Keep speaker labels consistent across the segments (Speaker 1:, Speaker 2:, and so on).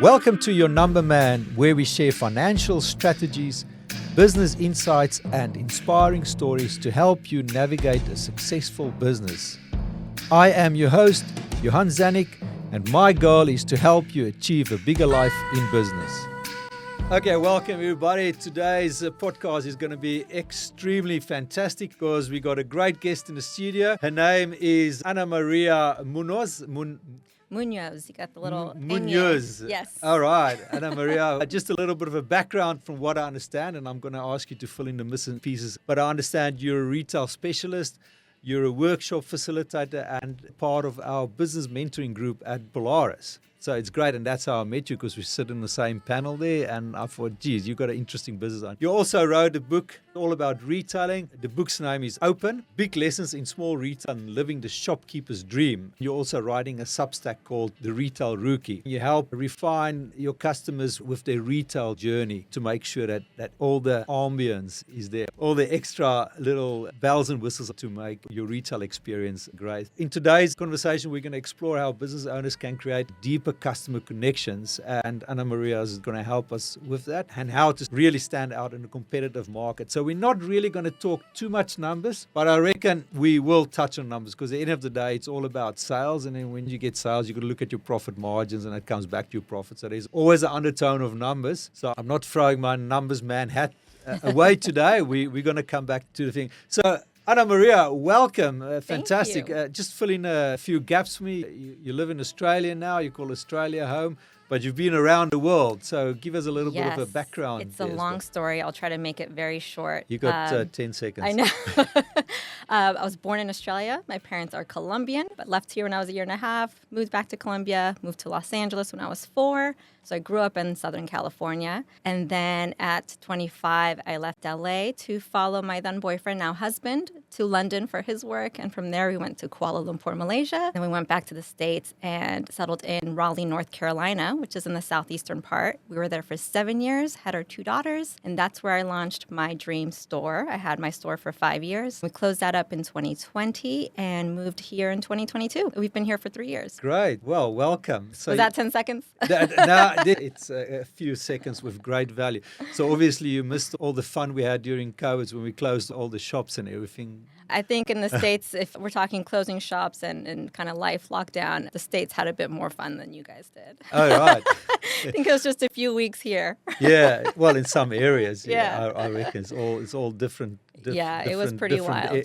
Speaker 1: Welcome to Your Number Man, where we share financial strategies, business insights, and inspiring stories to help you navigate a successful business. I am your host, Johan, and my goal is to help you achieve a bigger life in business. Okay, welcome everybody. Today's podcast is going to be extremely fantastic because we got a great guest in the studio. Her name is Ana Maria Muñoz.
Speaker 2: Muñoz, you got the little
Speaker 1: Muñoz.
Speaker 2: Yes.
Speaker 1: All right, Ana Maria. Just a little bit of a background from what I understand, and I'm going to ask you to fill in the missing pieces. But I understand you're a retail specialist, you're a workshop facilitator, and part of our business mentoring group at Polaris. So it's great, and that's how I met you, because we sit in the same panel there, and I thought, geez, you've got an interesting business on. You also wrote a book all about retailing. The book's name is Open, Big Lessons in Small Retail and Living the Shopkeeper's Dream. You're also writing a Substack called The Retail Rookie. You help refine your customers with their retail journey to make sure that all the ambience is there, all the extra little bells and whistles to make your retail experience great. In today's conversation, we're going to explore how business owners can create deeper customer connections, and Ana Maria is going to help us with that and how to really stand out in a competitive market. So we're not really going to talk too much numbers, but I reckon we will touch on numbers, because at the end of the day, it's all about sales, and then when you get sales, you've got to look at your profit margins, and it comes back to your profit. So there's always an undertone of numbers. So I'm not throwing my numbers man hat away today. We're going to come back to the thing. So Ana Maria, welcome. Fantastic. Just fill in a few gaps for me. You live in Australia now. You call Australia home, but you've been around the world. So give us a little bit of a background.
Speaker 2: It's a long story. I'll try to make it very short.
Speaker 1: You got 10 seconds.
Speaker 2: I know. I was born in Australia. My parents are Colombian, but left here when I was a year and a half, moved back to Colombia, moved to Los Angeles when I was 4. So I grew up in Southern California. And then at 25, I left LA to follow my then boyfriend, now husband, to London for his work. And from there, we went to Kuala Lumpur, Malaysia. Then we went back to the States and settled in Raleigh, North Carolina, which is in the southeastern part. We were there for 7 years, had our 2 daughters. And that's where I launched my dream store. I had my store for 5 years. We closed that up in 2020 and moved here in 2022. We've been here for 3 years.
Speaker 1: Great. Well, welcome. So
Speaker 2: was that 10 seconds?
Speaker 1: No, it's a few seconds with great value. So obviously you missed all the fun we had during COVID when we closed all the shops and everything.
Speaker 2: I think in the States, if we're talking closing shops and kind of life lockdown, the States had a bit more fun than you guys did.
Speaker 1: Oh, right.
Speaker 2: I think it was just a few weeks here.
Speaker 1: Yeah, well, in some areas, I reckon it's all different.
Speaker 2: It was pretty wild.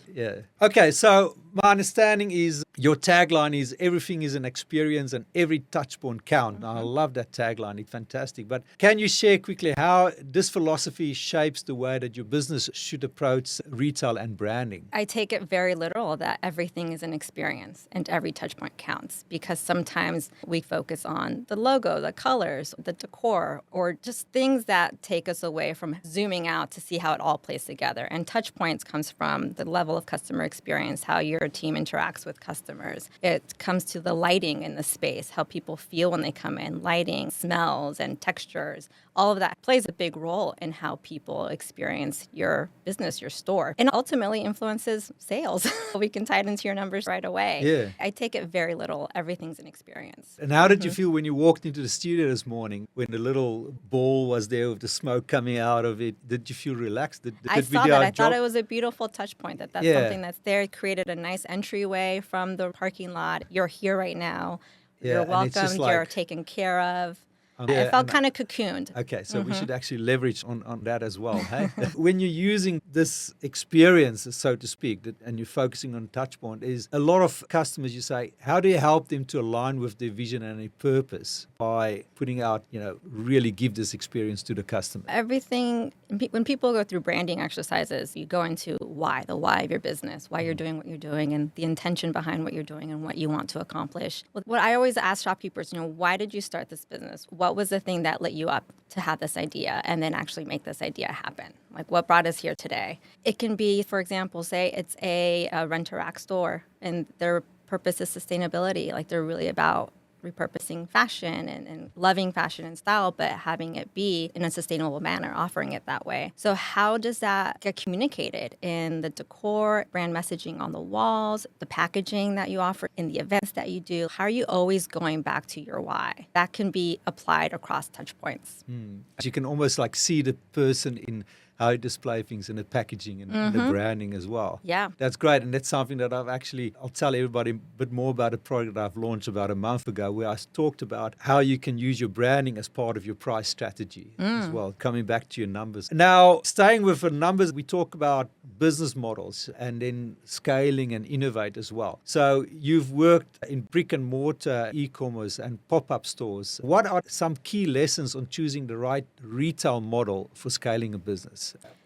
Speaker 1: Okay, so my understanding is your tagline is everything is an experience and every touch point counts. Mm-hmm. I love that tagline. It's fantastic. But can you share quickly how this philosophy shapes the way that your business should approach retail and branding?
Speaker 2: I take it very literal that everything is an experience and every touch point counts, because sometimes we focus on the logo, the colors, the decor, or just things that take us away from zooming out to see how it all plays together. And touch points comes from the level of customer experience, how your team interacts with customers. It comes to the lighting in the space, how people feel when they come in, lighting, smells, and textures. All of that plays a big role in how people experience your business, your store, and ultimately influences sales. We can tie it into your numbers right away.
Speaker 1: Yeah.
Speaker 2: I take it very little. Everything's an experience.
Speaker 1: And how did you feel when you walked into the studio this morning, when the little ball was there with the smoke coming out of it? Did you feel relaxed?
Speaker 2: I saw that. I thought it was a beautiful touch point, that's something that's there. It created a nice entryway from the parking lot. You're here right now. You're welcome. You're taken care of. I felt kind of cocooned.
Speaker 1: Okay, so we should actually leverage on that as well. Hey? When you're using this experience, so to speak, and you're focusing on touchpoint, is a lot of customers, you say, how do you help them to align with their vision and their purpose by putting out, really give this experience to the customer?
Speaker 2: Everything, when people go through branding exercises, you go into why, the why of your business, why you're doing what you're doing, and the intention behind what you're doing and what you want to accomplish. What I always ask shopkeepers, why did you start this business? What was the thing that lit you up to have this idea and then actually make this idea happen? Like, what brought us here today? It can be, for example, say it's a rent-a-rack store and their purpose is sustainability. Like, they're really about repurposing fashion and loving fashion and style, but having it be in a sustainable manner, offering it that way. So how does that get communicated in the decor, brand messaging on the walls, the packaging that you offer, in the events that you do? How are you always going back to your why? That can be applied across touch points.
Speaker 1: You can almost like see the person in how you display things in the packaging and the branding as well.
Speaker 2: Yeah.
Speaker 1: That's great. And that's something that I'll tell everybody a bit more about a product that I've launched about a month ago, where I talked about how you can use your branding as part of your price strategy as well, coming back to your numbers. Now, staying with the numbers, we talk about business models and then scaling and innovate as well. So you've worked in brick and mortar e-commerce and pop-up stores. What are some key lessons on choosing the right retail model for scaling a business?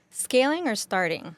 Speaker 2: Scaling or starting?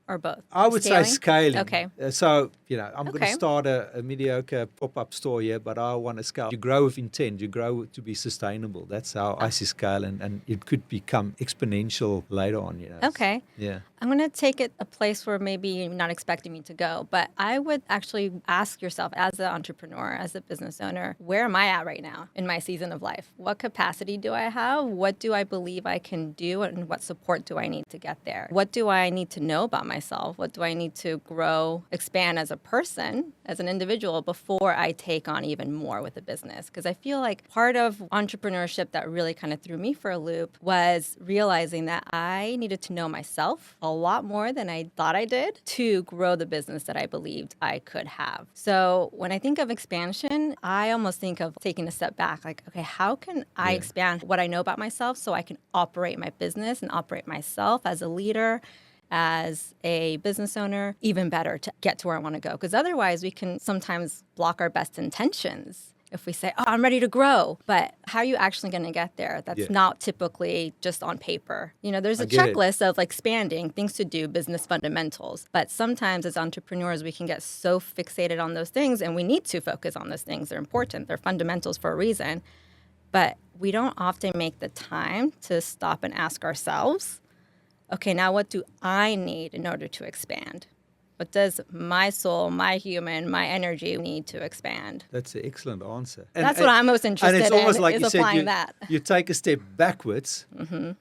Speaker 2: Or both?
Speaker 1: I would say scaling.
Speaker 2: Okay.
Speaker 1: So, I'm going to start a mediocre pop-up store here, but I want to scale. You grow with intent. You grow to be sustainable. That's how I see scale, and it could become exponential later on.
Speaker 2: Okay.
Speaker 1: Yeah.
Speaker 2: I'm going to take it a place where maybe you're not expecting me to go, but I would actually ask yourself as an entrepreneur, as a business owner, where am I at right now in my season of life? What capacity do I have? What do I believe I can do, and what support do I need to get there? What do I need to know about myself? What do I need to grow, expand as a person, as an individual, before I take on even more with the business? Because I feel like part of entrepreneurship that really kind of threw me for a loop was realizing that I needed to know myself a lot more than I thought I did to grow the business that I believed I could have. So when I think of expansion, I almost think of taking a step back, like, okay, how can I expand what I know about myself so I can operate my business and operate myself as a leader, as a business owner, even better to get to where I want to go? Because otherwise we can sometimes block our best intentions if we say, oh, I'm ready to grow. But how are you actually going to get there? That's not typically just on paper. There's a checklist of expanding, things to do, business fundamentals. But sometimes as entrepreneurs, we can get so fixated on those things, and we need to focus on those things. They're important. They're fundamentals for a reason. But we don't often make the time to stop and ask ourselves, okay, now what do I need in order to expand? What does my soul, my human, my energy need to expand?
Speaker 1: That's an excellent answer.
Speaker 2: That's what I'm most interested in,
Speaker 1: and it's almost like
Speaker 2: is
Speaker 1: you
Speaker 2: applying
Speaker 1: said,
Speaker 2: that.
Speaker 1: You take a step backwards,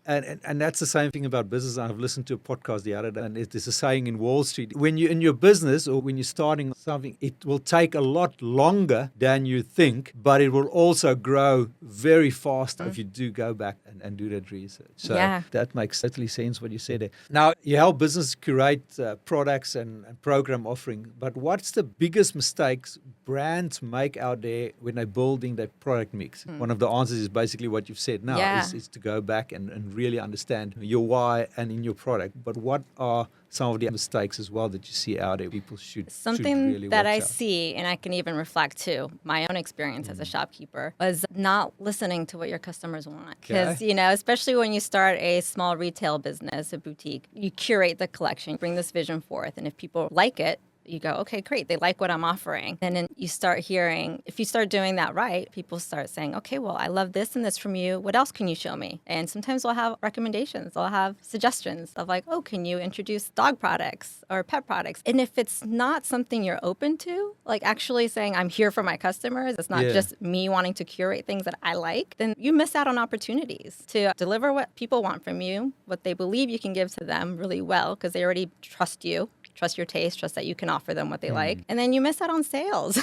Speaker 1: and that's the same thing about business. I've listened to a podcast the other day, and there's a saying in Wall Street, when you're in your business or when you're starting something, it will take a lot longer than you think, but it will also grow very fast if you do go back and do that research. So that makes totally sense what you said there. Now, you help business curate products and program offering, but what's the biggest mistakes brands make out there when they're building their product mix? One of the answers is basically what you've said now, is to go back and really understand your why and in your product. But what are some of the mistakes as well that you see out there people should really
Speaker 2: that
Speaker 1: watch
Speaker 2: I
Speaker 1: out?
Speaker 2: see, and I can even reflect to my own experience as a shopkeeper, was not listening to what your customers want. Because, especially when you start a small retail business, a boutique, you curate the collection, bring this vision forth, and if people like it, you go, okay, great, they like what I'm offering. And then you start hearing, if you start doing that right, people start saying, okay, well, I love this and this from you. What else can you show me? And sometimes they'll have recommendations. They'll have suggestions of like, oh, can you introduce dog products or pet products? And if it's not something you're open to, like actually saying, I'm here for my customers, it's not just me wanting to curate things that I like, then you miss out on opportunities to deliver what people want from you, what they believe you can give to them really well, because they already trust you. Trust your taste, trust that you can offer them what they like. And then you miss out on sales.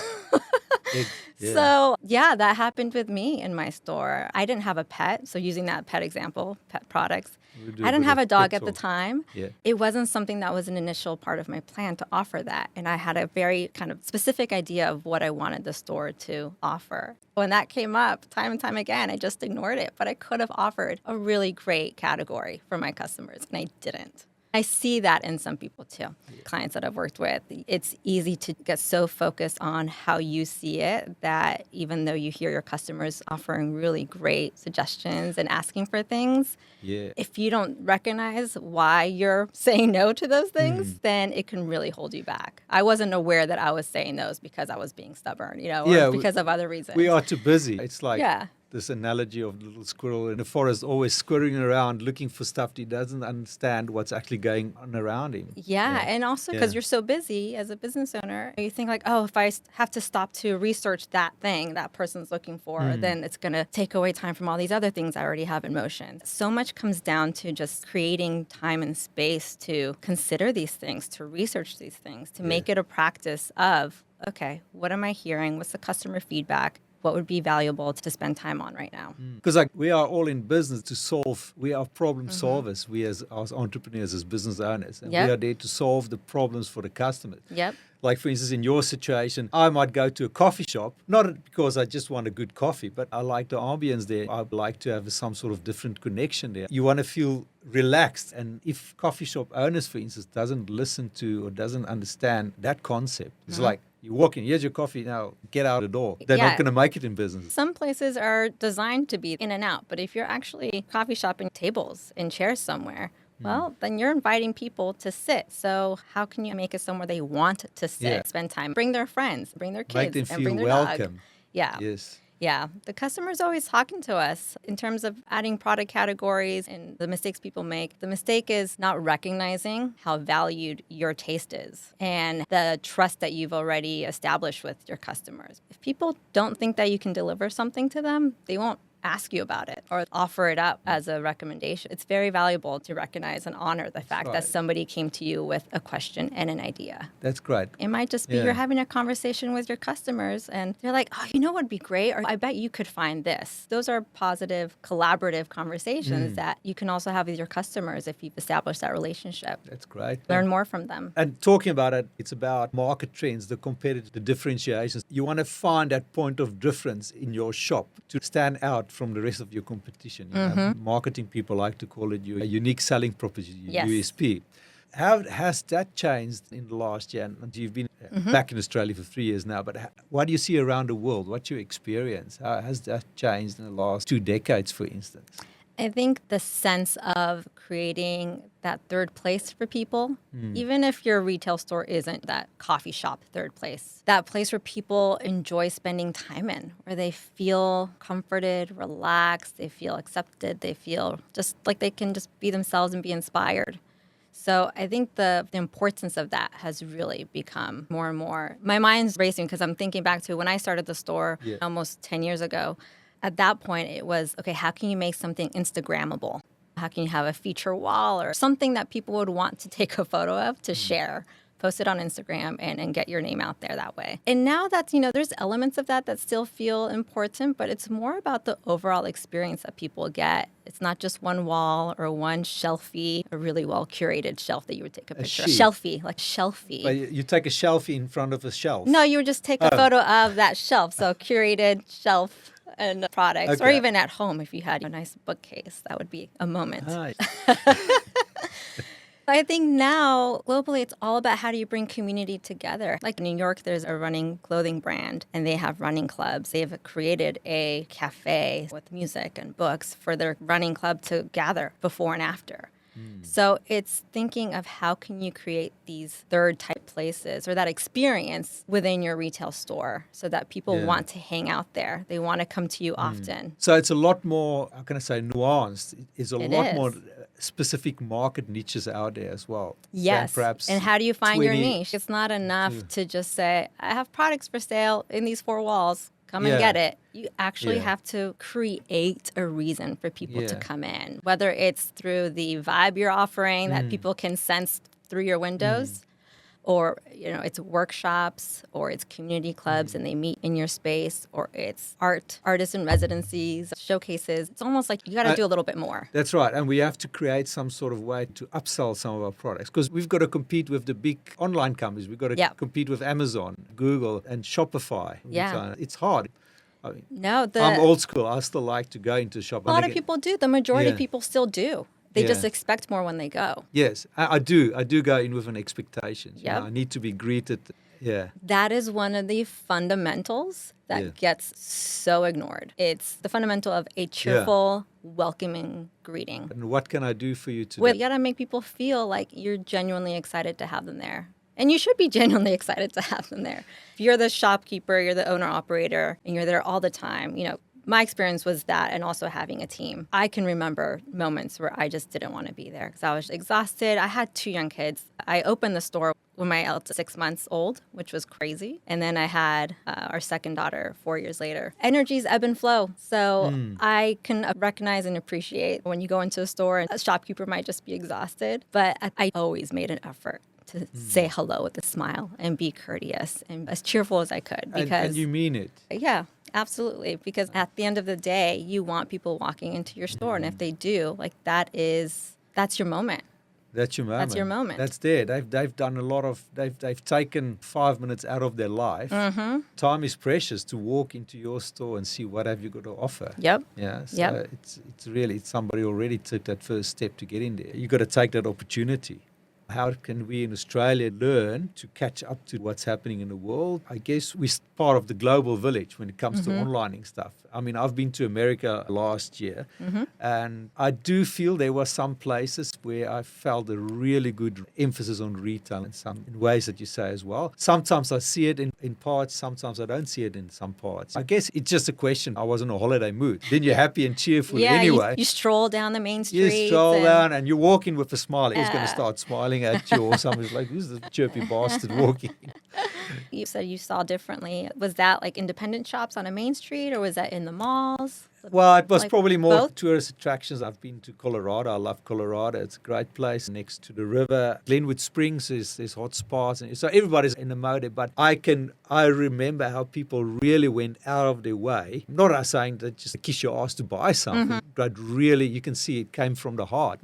Speaker 2: So, that happened with me in my store. I didn't have a pet. So using that pet example, pet products, I didn't have a dog at the time. It wasn't something that was an initial part of my plan to offer that. And I had a very kind of specific idea of what I wanted the store to offer. When that came up time and time again, I just ignored it. But I could have offered a really great category for my customers, and I didn't. I see that in some people too. Clients that I've worked with, it's easy to get so focused on how you see it that even though you hear your customers offering really great suggestions and asking for things, if you don't recognize why you're saying no to those things, then it can really hold you back. I wasn't aware that I was saying those because I was being stubborn, or because of other reasons.
Speaker 1: We are too busy. It's like this analogy of the little squirrel in the forest always squirreling around looking for stuff he doesn't understand what's actually going on around him.
Speaker 2: Yeah, and also because you're so busy as a business owner, you think like, oh, if I have to stop to research that thing that person's looking for, then it's going to take away time from all these other things I already have in motion. So much comes down to just creating time and space to consider these things, to research these things, to make it a practice of, okay, what am I hearing? What's the customer feedback? What would be valuable to spend time on right now?
Speaker 1: Because like we are all in business to solve, we are problem solvers, we as entrepreneurs, as business owners, and we are there to solve the problems for the customers.
Speaker 2: Yep.
Speaker 1: Like, for instance, in your situation, I might go to a coffee shop, not because I just want a good coffee, but I like the ambience there. I'd like to have some sort of different connection there. You want to feel relaxed. And if coffee shop owners, for instance, doesn't listen to or doesn't understand that concept, it's like, you walk in, here's your coffee, now get out the door. They're not going to make it in business.
Speaker 2: Some places are designed to be in and out, but if you're actually coffee shopping tables and chairs somewhere, well, then you're inviting people to sit. So how can you make it somewhere they want to sit, spend time, bring their friends, bring their kids,
Speaker 1: make them
Speaker 2: and bring
Speaker 1: feel
Speaker 2: their
Speaker 1: welcome.
Speaker 2: dog? Yeah.
Speaker 1: Yes.
Speaker 2: Yeah, the customer's always talking to us in terms of adding product categories and the mistakes people make. The mistake is not recognizing how valued your taste is and the trust that you've already established with your customers. If people don't think that you can deliver something to them, they won't ask you about it or offer it up as a recommendation. It's very valuable to recognize and honor the fact that somebody came to you with a question and an idea.
Speaker 1: That's great.
Speaker 2: It might just be you're having a conversation with your customers and they're like, oh, you know what would be great? Or I bet you could find this. Those are positive, collaborative conversations that you can also have with your customers if you've established that relationship.
Speaker 1: That's great.
Speaker 2: Learn more from them.
Speaker 1: And talking about it, it's about market trends, the competitive, the differentiations. You want to find that point of difference in your shop to stand out from the rest of your competition. You know, marketing people like to call it your unique selling proposition, your USP. How has that changed in the last year? And you've been back in Australia for 3 years now, but what do you see around the world? What's your experience? How has that changed in the last 2 decades, for instance?
Speaker 2: I think the sense of creating that third place for people, even if your retail store isn't that coffee shop third place, that place where people enjoy spending time in, where they feel comforted, relaxed, they feel accepted, they feel just like they can just be themselves and be inspired. So I think the importance of that has really become more and more. My mind's racing because I'm thinking back to when I started the store almost 10 years ago. At that point, it was, okay, how can you make something Instagrammable? How can you have a feature wall or something that people would want to take a photo of to share, post it on Instagram and get your name out there that way? And now that's, there's elements of that still feel important, but it's more about the overall experience that people get. It's not just one wall or one shelfie, a really well curated shelf that you would take a picture of. Shelfie, like shelfie.
Speaker 1: But you take a shelfie in front of a shelf.
Speaker 2: No, you would just take a photo of that shelf. So curated shelf and products, or even at home if you had a nice bookcase, that would be a moment.
Speaker 1: Nice.
Speaker 2: I think now, globally, it's all about how do you bring community together. Like in New York, there's a running clothing brand, and they have running clubs. They've created a cafe with music and books for their running club to gather before and after. So it's thinking of how can you create these third type places or that experience within your retail store so that people want to hang out there. They want to come to you often.
Speaker 1: So it's a lot more, how can I say, nuanced. It's a lot more specific market niches out there as well.
Speaker 2: Yes.
Speaker 1: Perhaps
Speaker 2: and how do you find your niche? It's not enough to just say, I have products for sale in these 4 walls. Come and get it. You actually have to create a reason for people to come in, whether it's through the vibe you're offering that people can sense through your windows, or it's workshops, or it's community clubs and they meet in your space, or it's artists in residencies, showcases. It's almost like you got to do a little bit more.
Speaker 1: That's right. And we have to create some sort of way to upsell some of our products because we've got to compete with the big online companies. We've got to compete with Amazon, Google, and Shopify.
Speaker 2: Yeah.
Speaker 1: It's hard. I mean,
Speaker 2: No,
Speaker 1: I'm old school. I still like to go into shop.
Speaker 2: A lot of people do. The majority of people still do. They just expect more when they go.
Speaker 1: Yes, I do. I do go in with an expectation.
Speaker 2: Yep.
Speaker 1: I need to be greeted. Yeah.
Speaker 2: That is one of the fundamentals that gets so ignored. It's the fundamental of a cheerful, welcoming greeting.
Speaker 1: And what can I do for you today?
Speaker 2: You got to make people feel like you're genuinely excited to have them there. And you should be genuinely excited to have them there. If you're the shopkeeper, you're the owner-operator, and you're there all the time, my experience was that, and also having a team. I can remember moments where I just didn't want to be there because I was exhausted. I had 2 young kids. I opened the store when my eldest was 6 months old, which was crazy. And then I had our second daughter 4 years later. Energies ebb and flow. So I can recognize and appreciate when you go into a store and a shopkeeper might just be exhausted. But I always made an effort to say hello with a smile and be courteous and as cheerful as I could. Because
Speaker 1: and you mean it.
Speaker 2: Yeah, absolutely. Because at the end of the day, you want people walking into your store. And if they do, like that's your moment.
Speaker 1: That's your moment.
Speaker 2: That's your moment.
Speaker 1: That's there. They've done a lot of, they've taken 5 minutes out of their life. Time is precious to walk into your store and see what have you got to offer.
Speaker 2: Yep.
Speaker 1: Yeah. So it's really, somebody already took that first step to get in there. You got to take that opportunity. How can we in Australia learn to catch up to what's happening in the world? I guess we're part of the global village when it comes to onlining stuff. I mean, I've been to America last year, and I do feel there were some places where I felt a really good emphasis on retail in ways that you say as well. Sometimes I see it in parts, sometimes I don't see it in some parts. I guess it's just a question. I was in a holiday mood. Then you're happy and cheerful anyway.
Speaker 2: You stroll down the main street.
Speaker 1: You stroll down and you walk in with a smile. He's going to start smiling at you, or somebody's like, who's the chirpy bastard walking?
Speaker 2: You said you saw differently. Was that like independent shops on a main street, or was that in the malls?
Speaker 1: Well, it was like probably more
Speaker 2: both?
Speaker 1: Tourist attractions. I've been to Colorado. I love Colorado. It's a great place next to the river. Glenwood Springs is hot spas. And so everybody's in the mode. But I remember how people really went out of their way. Not saying that just kiss your ass to buy something, but really you can see it came from the heart.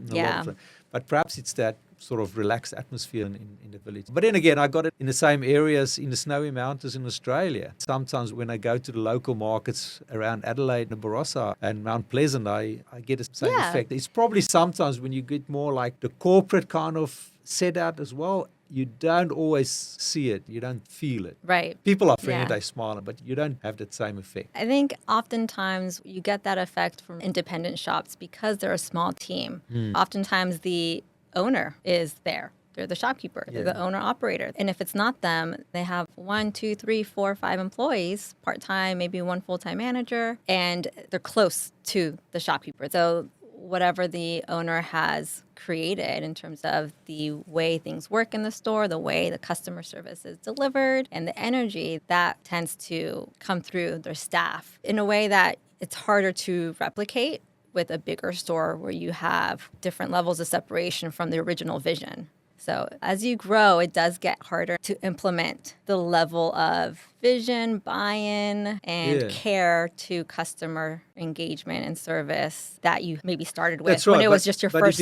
Speaker 1: But perhaps it's that sort of relaxed atmosphere in the village. But then again, I got it in the same areas in the snowy mountains in Australia. Sometimes when I go to the local markets around Adelaide and Barossa and Mount Pleasant, I get the same effect. It's probably sometimes when you get more like the corporate kind of set out as well, you don't always see it. You don't feel it.
Speaker 2: Right.
Speaker 1: People are friendly, they smile, but you don't have that same effect.
Speaker 2: I think oftentimes you get that effect from independent shops because they're a small team. Oftentimes the owner is there. They're the shopkeeper. They're the owner operator. And if it's not them, they have 1, 2, 3, 4, 5 employees, part-time, maybe 1 full-time manager, and they're close to the shopkeeper. So whatever the owner has created in terms of the way things work in the store, the way the customer service is delivered, and the energy, that tends to come through their staff in a way that it's harder to replicate with a bigger store where you have different levels of separation from the original vision. So as you grow, it does get harder to implement the level of vision, buy-in, and care to customer engagement and service that you maybe started with when it was just your first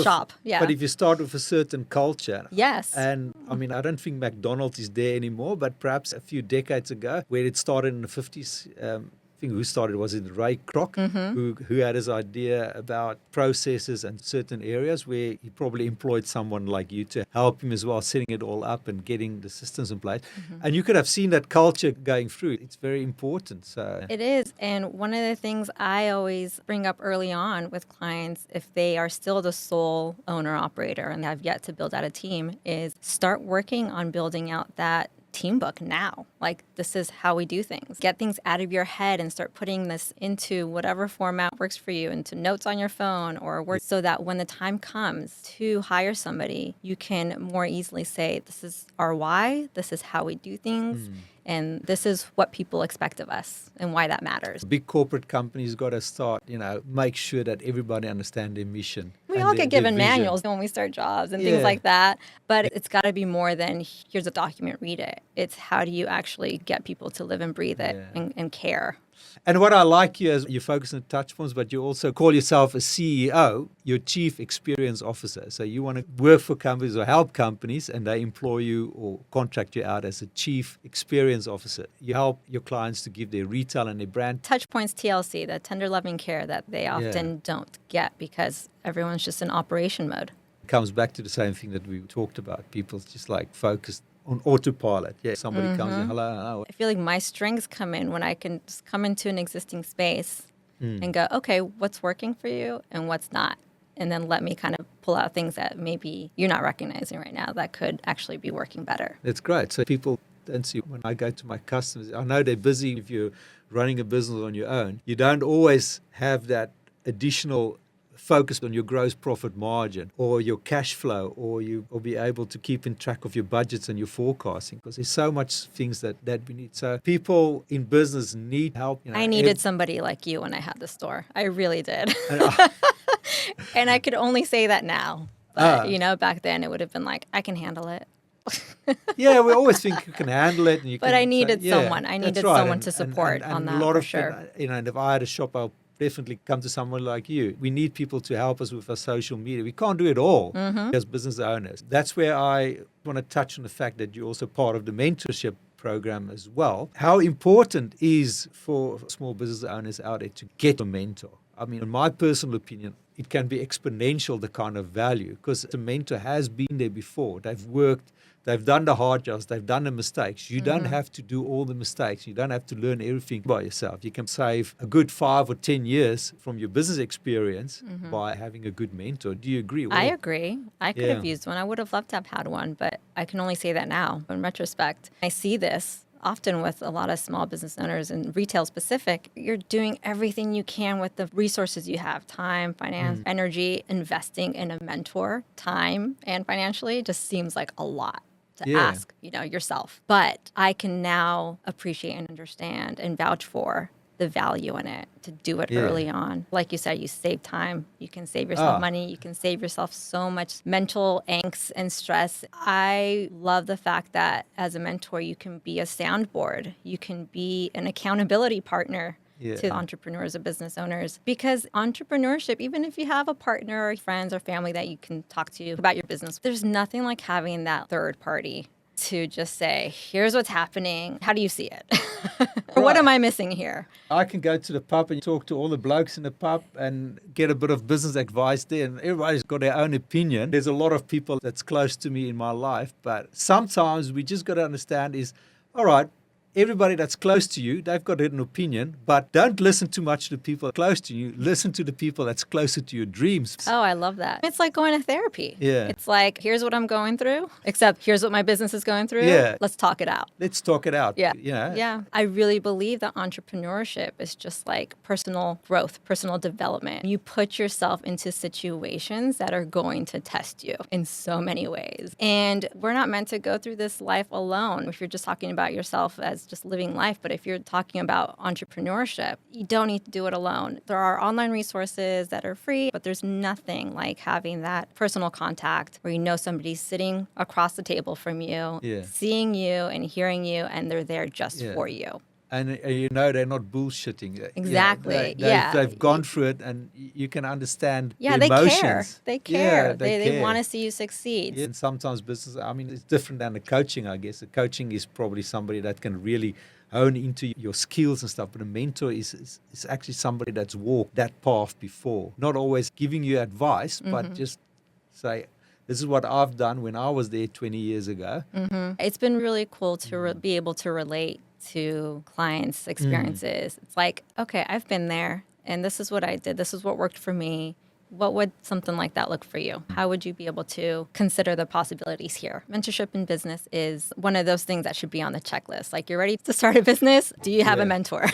Speaker 2: shop.
Speaker 1: But if you start with a certain culture.
Speaker 2: Yes.
Speaker 1: And I mean, I don't think McDonald's is there anymore, but perhaps a few decades ago, where it started in the 50s, I think who started was it Ray Kroc, who had his idea about processes and certain areas where he probably employed someone like you to help him as well, setting it all up and getting the systems in place. And you could have seen that culture going through. It's very important. So
Speaker 2: it is. And one of the things I always bring up early on with clients, if they are still the sole owner operator and have yet to build out a team, is start working on building out that team book now. Like, this is how we do things. Get things out of your head and start putting this into whatever format works for you, into notes on your phone or work, so that when the time comes to hire somebody, you can more easily say, this is our why, this is how we do things, and this is what people expect of us and why that matters.
Speaker 1: Big corporate companies got to start, make sure that everybody understands their mission.
Speaker 2: We all get given manuals when we start jobs and things like that, but it's got to be more than here's a document, read it. It's how do you actually get people to live and breathe it and care.
Speaker 1: And what I like here is you focus on touch points, but you also call yourself a CEO, your Chief Experience Officer. So you want to work for companies or help companies, and they employ you or contract you out as a Chief Experience Officer. You help your clients to give their retail and their brand.
Speaker 2: Touchpoints TLC, the tender loving care that they often don't get because everyone's just in operation mode.
Speaker 1: It comes back to the same thing that we talked about. People just like focused on autopilot. Somebody comes in, hello.
Speaker 2: I feel like my strengths come in when I can just come into an existing space and go, okay, what's working for you and what's not? And then let me kind of pull out things that maybe you're not recognizing right now that could actually be working better.
Speaker 1: That's great. So people don't see when I go to my customers, I know they're busy. If you're running a business on your own, you don't always have that additional focus on your gross profit margin or your cash flow, or you will be able to keep in track of your budgets and your forecasting, because there's so much things that we need. So people in business need help.
Speaker 2: I needed somebody like you when I had the store. I really did. And I could only say that now. But, back then it would have been like, I can handle it.
Speaker 1: Yeah, we always think you can handle it.
Speaker 2: But I needed someone. I needed someone to support on that,
Speaker 1: a lot
Speaker 2: for
Speaker 1: of
Speaker 2: sure.
Speaker 1: and if I had a shop, I'll definitely come to someone like you. We need people to help us with our social media. We can't do it all as business owners. That's where I want to touch on the fact that you're also part of the mentorship program as well. How important is for small business owners out there to get a mentor? I mean, in my personal opinion, it can be exponential, the kind of value, because the mentor has been there before. They've worked, they've done the hard jobs, they've done the mistakes. You don't have to do all the mistakes. You don't have to learn everything by yourself. You can save a good 5 or 10 years from your business experience by having a good mentor. Do you agree?
Speaker 2: I agree. I could have used one. I would have loved to have had one, but I can only say that now. In retrospect, I see this often with a lot of small business owners and retail specific. You're doing everything you can with the resources you have, time, finance, energy. Investing in a mentor, time and financially, just seems like a lot to ask, yourself. But I can now appreciate and understand and vouch for the value in it, to do it early on. Like you said, you save time, you can save yourself money, you can save yourself so much mental angst and stress. I love the fact that as a mentor, you can be a soundboard, you can be an accountability partner to entrepreneurs or business owners. Because entrepreneurship, even if you have a partner or friends or family that you can talk to about your business, there's nothing like having that third party to just say, here's what's happening. How do you see it? Or what am I missing here?
Speaker 1: I can go to the pub and talk to all the blokes in the pub and get a bit of business advice there, and everybody's got their own opinion. There's a lot of people that's close to me in my life, but sometimes we just got to understand is, all right, everybody that's close to you, they've got an opinion, but don't listen too much to the people close to you. Listen to the people that's closer to your dreams.
Speaker 2: Oh, I love that. It's like going to therapy.
Speaker 1: Yeah.
Speaker 2: It's like, here's what I'm going through, except here's what my business is going through.
Speaker 1: Yeah.
Speaker 2: Let's talk it out.
Speaker 1: Let's talk it out.
Speaker 2: Yeah.
Speaker 1: Yeah.
Speaker 2: Yeah. I really believe that entrepreneurship is just like personal growth, personal development. You put yourself into situations that are going to test you in so many ways. And we're not meant to go through this life alone. If you're just talking about yourself as just living life, but if you're talking about entrepreneurship, you don't need to do it alone. There are online resources that are free, but there's nothing like having that personal contact where you know somebody's sitting across the table from you, seeing you and hearing you, and they're there just for you.
Speaker 1: And they're not bullshitting.
Speaker 2: Exactly.
Speaker 1: They've gone through it, and you can understand the
Speaker 2: they
Speaker 1: emotions.
Speaker 2: care. They care.
Speaker 1: Yeah,
Speaker 2: they want to see you succeed.
Speaker 1: Yeah. And sometimes business, I mean, it's different than the coaching, I guess. The coaching is probably somebody that can really hone into your skills and stuff. But a mentor is actually somebody that's walked that path before. Not always giving you advice, but just say, this is what I've done when I was there 20 years ago.
Speaker 2: It's been really cool to be able to relate to clients' experiences. It's like, okay, I've been there, and this is what I did. This is what worked for me. What would something like that look for you? How would you be able to consider the possibilities here? Mentorship in business is one of those things that should be on the checklist. Like, you're ready to start a business? Do you have a mentor?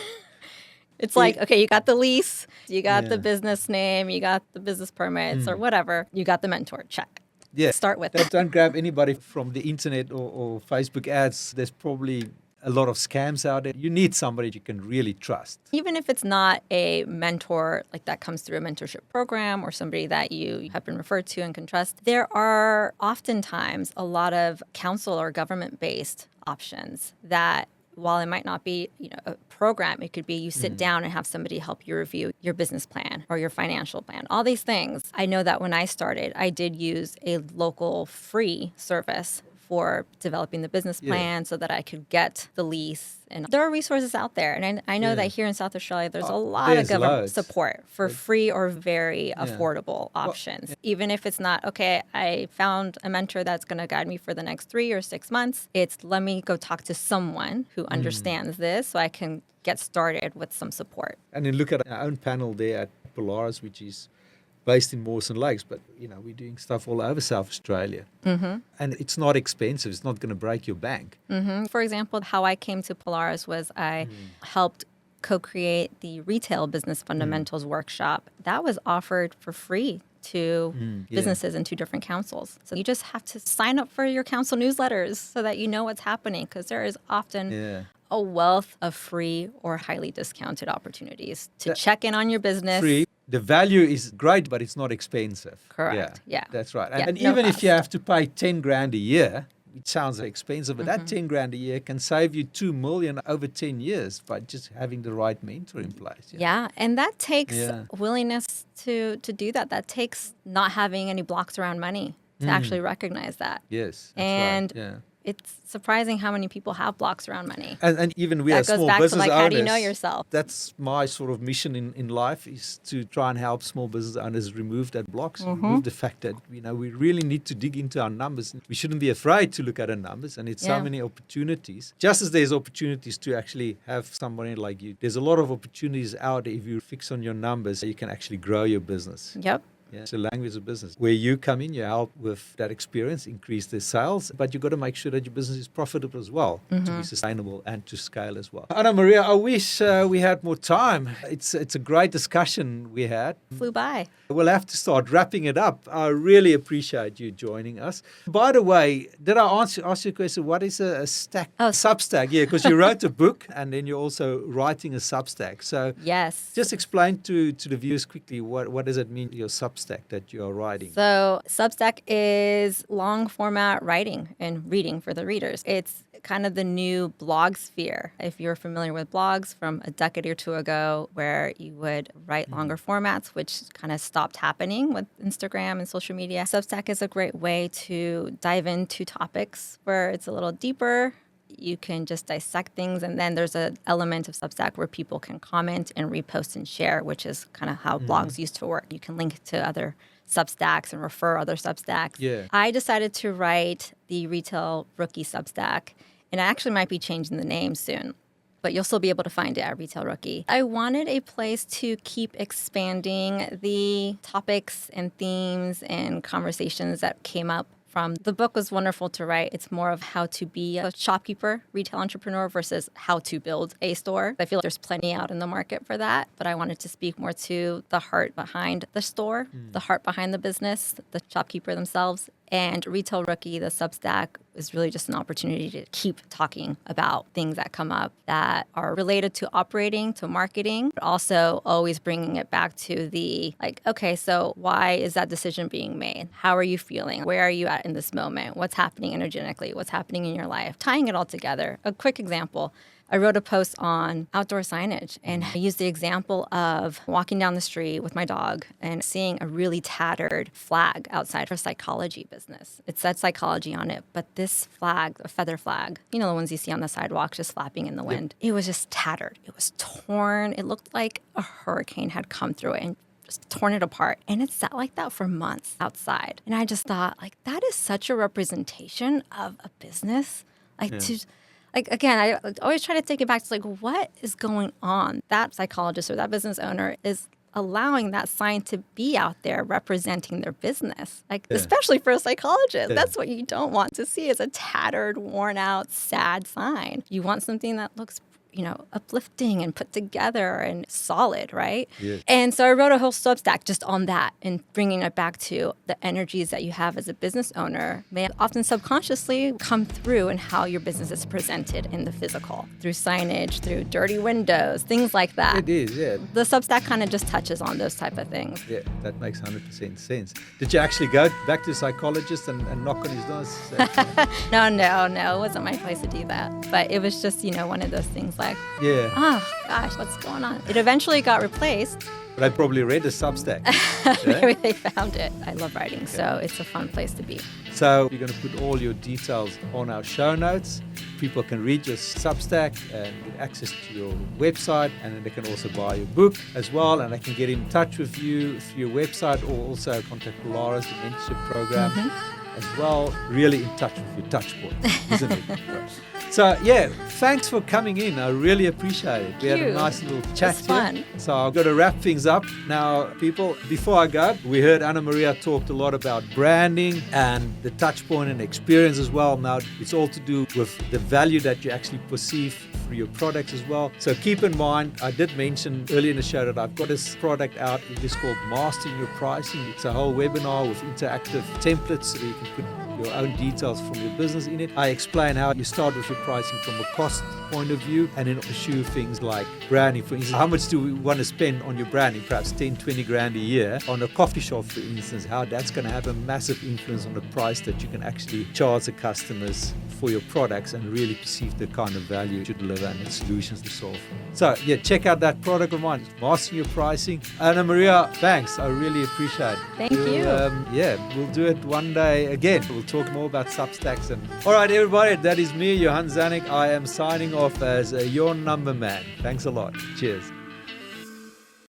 Speaker 2: It's like, okay, you got the lease, you got the business name, you got the business permits or whatever. You got the mentor, check.
Speaker 1: Yeah.
Speaker 2: Start with
Speaker 1: Don't grab anybody from the internet or Facebook ads. There's probably a lot of scams out there. You need somebody you can really trust.
Speaker 2: Even if it's not a mentor, like that comes through a mentorship program or somebody that you have been referred to and can trust, there are oftentimes a lot of council or government-based options that, while it might not be, a program, it could be you sit down and have somebody help you review your business plan or your financial plan, all these things. I know that when I started, I did use a local free service for developing the business plan so that I could get the lease. And there are resources out there. And I know that here in South Australia, there's a lot of government support for free or very affordable options. Even if it's not, okay, I found a mentor that's going to guide me for the next 3 or 6 months. It's, let me go talk to someone who understands this so I can get started with some support.
Speaker 1: And then look at our own panel there at Polaris, which is based in Mawson Lakes, but we're doing stuff all over South Australia. And it's not expensive. It's not going to break your bank.
Speaker 2: For example, how I came to Polaris was I helped co-create the retail business fundamentals workshop that was offered for free to businesses in 2 different councils. So you just have to sign up for your council newsletters so that you know what's happening, because there is often a wealth of free or highly discounted opportunities to check in on your business.
Speaker 1: Free. The value is great, but it's not expensive.
Speaker 2: Correct. Yeah.
Speaker 1: That's right.
Speaker 2: Yeah,
Speaker 1: And
Speaker 2: no
Speaker 1: even if
Speaker 2: cost.
Speaker 1: you have to pay 10 grand a year, it sounds expensive, but that 10 grand a year can save you 2 million over 10 years by just having the right mentor in place.
Speaker 2: Yeah, and that takes willingness to do that. That takes not having any blocks around money to actually recognize that.
Speaker 1: Yes.
Speaker 2: And
Speaker 1: right.
Speaker 2: it's surprising how many people have blocks around money.
Speaker 1: And even we
Speaker 2: That
Speaker 1: as
Speaker 2: goes
Speaker 1: small
Speaker 2: back to
Speaker 1: business
Speaker 2: like,
Speaker 1: owners,
Speaker 2: how do you know yourself?
Speaker 1: that's my sort of mission in life, is to try and help small business owners remove that blocks, remove the fact that, we really need to dig into our numbers. We shouldn't be afraid to look at our numbers, and it's so many opportunities. Just as there's opportunities to actually have somebody like you, there's a lot of opportunities out there. If you fix on your numbers, you can actually grow your business.
Speaker 2: Yep.
Speaker 1: Yeah, it's a language of business. Where you come in, you help with that experience, increase the sales, but you've got to make sure that your business is profitable as well, to be sustainable and to scale as well. Ana Maria, I wish we had more time. It's a great discussion we had.
Speaker 2: Flew by.
Speaker 1: We'll have to start wrapping it up. I really appreciate you joining us. By the way, did I ask you a question? What is a stack? Substack, yeah, because you wrote a book and then you're also writing a Substack. So
Speaker 2: Yes.
Speaker 1: just explain to the viewers quickly, what does it mean, your Substack that you're writing?
Speaker 2: So Substack is long format writing and reading for the readers. It's kind of the new blog sphere. If you're familiar with blogs from a decade or 2 ago, where you would write longer formats, which kind of stopped happening with Instagram and social media, Substack is a great way to dive into topics where it's a little deeper. You can just dissect things, and then there's an element of Substack where people can comment and repost and share, which is kind of how blogs used to work. You can link to other Substacks and refer other Substacks.
Speaker 1: Yeah.
Speaker 2: I decided to write the Retail Rookie Substack, and I actually might be changing the name soon, but you'll still be able to find it at Retail Rookie. I wanted a place to keep expanding the topics and themes and conversations that came up from. The book was wonderful to write. It's more of how to be a shopkeeper, retail entrepreneur versus how to build a store. I feel like there's plenty out in the market for that, but I wanted to speak more to the heart behind the store, the heart behind the business, the shopkeeper themselves. And Retail Rookie, the Substack, is really just an opportunity to keep talking about things that come up that are related to operating, to marketing, but also always bringing it back to the, like, okay, so why is that decision being made? How are you feeling? Where are you at in this moment? What's happening energetically? What's happening in your life? Tying it all together. A quick example. I wrote a post on outdoor signage, and I used the example of walking down the street with my dog and seeing a really tattered flag outside for a psychology business. It said psychology on it, but this flag, a feather flag, the ones you see on the sidewalk just flapping in the wind, it was just tattered. It was torn. It looked like a hurricane had come through it and just torn it apart. And it sat like that for months outside. And I just thought, like, that is such a representation of a business. Again, I always try to take it back to, like, what is going on? That psychologist or that business owner is allowing that sign to be out there representing their business, especially for a psychologist.
Speaker 1: Yeah.
Speaker 2: That's what you don't want to see, is a tattered, worn out, sad sign. You want something that looks uplifting and put together and solid, right?
Speaker 1: Yeah.
Speaker 2: And so I wrote a whole Substack just on that and bringing it back to the energies that you have as a business owner may often subconsciously come through in how your business is presented in the physical, through signage, through dirty windows, things like that.
Speaker 1: It is, yeah.
Speaker 2: The Substack kind of just touches on those type of things.
Speaker 1: Yeah, that makes 100% sense. Did you actually go back to a psychologist and knock on his door?
Speaker 2: No, it wasn't my place to do that. But it was just, one of those things like,
Speaker 1: Yeah.
Speaker 2: oh gosh, what's going on? It eventually got replaced.
Speaker 1: But I probably read the Substack.
Speaker 2: Maybe they found it. I love writing, so it's a fun place to be.
Speaker 1: So we're going to put all your details on our show notes. People can read your Substack and get access to your website, and then they can also buy your book as well, and they can get in touch with you through your website, or also contact Polara's, the mentorship program as well. Really in touch with your touchpoint, isn't it? So, yeah, thanks for coming in. I really appreciate it. We had a nice little chat
Speaker 2: It was
Speaker 1: here.
Speaker 2: fun.
Speaker 1: So I've got to wrap things up. Now, people, before I go, we heard Ana Maria talked a lot about branding and the touch point and experience as well. Now, it's all to do with the value that you actually perceive for your products as well. So keep in mind, I did mention earlier in the show that I've got this product out. It is called Mastering Your Pricing. It's a whole webinar with interactive templates so you can put your own details from your business in it. I explain how you start with your pricing from a cost point of view and then pursue things like branding. For instance, how much do we want to spend on your branding? Perhaps 10, 20 grand a year on a coffee shop, for instance, how that's going to have a massive influence on the price that you can actually charge the customers for your products and really perceive the kind of value you deliver and the solutions to solve. So yeah, check out that product of mine, Mastering Your Pricing. Ana Maria, thanks. I really appreciate it.
Speaker 2: Thank you.
Speaker 1: We'll do it one day again. We'll talk more about Substacks. All right, everybody, that is me, Johan Zanik. I am signing off as your number man. Thanks a lot. Cheers.